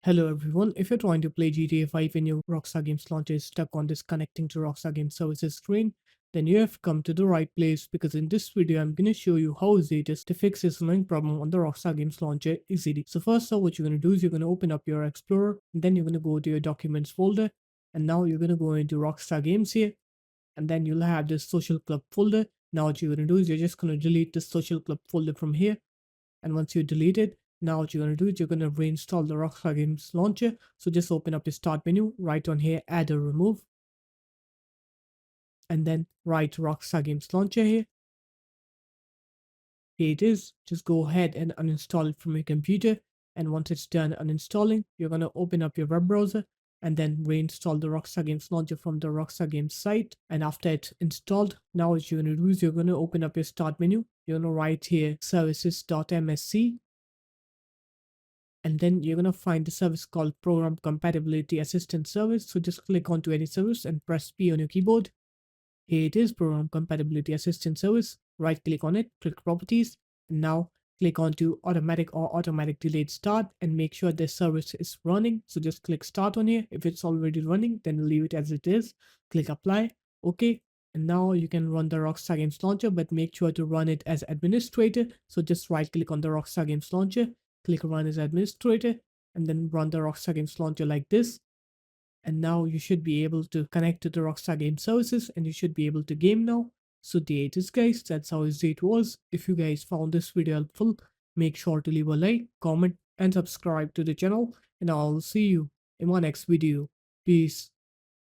Hello everyone, if you're trying to play GTA 5 and your Rockstar Games launcher is stuck on this connecting to Rockstar Games services screen, then you have come to the right place because in this video I'm going to show you how easy it is to fix this annoying problem on the Rockstar Games launcher easily. So first off, what you're going to do is you're going to open up your Explorer, and then you're going to go to your Documents folder, and now you're going to go into Rockstar Games here, and then you'll have this Social Club folder. Now what you're going to do is you're just going to delete the Social Club folder from here, and once you delete it, now what you're going to do is you're going to reinstall the Rockstar Games launcher. So just open up your start menu, right on here, add or remove, and then write Rockstar Games launcher here. Here it is. Just go ahead and uninstall it from your computer. And once it's done uninstalling, you're going to open up your web browser and then reinstall the Rockstar Games launcher from the Rockstar Games site. And after it's installed, now what you're going to do is you're going to open up your start menu. You're going to write here services.msc, and then you're going to find the service called Program Compatibility Assistance Service. So just click onto any service and press P on your keyboard. Here it is, Program Compatibility Assistance Service. Right click on it, click Properties, and now click onto Automatic or Automatic Delayed Start and make sure the service is running. So just click Start on here. If it's already running, then leave it as it is. Click Apply. Okay. And now you can run the Rockstar Games Launcher, but make sure to run it as administrator. So just right click on the Rockstar Games Launcher, click Run as administrator, and then run the Rockstar Games Launcher like this. And now you should be able to connect to the Rockstar Game services and you should be able to game now. So there it is guys, that's how easy it was. If you guys found this video helpful, make sure to leave a like, comment and subscribe to the channel, and I'll see you in my next video. Peace.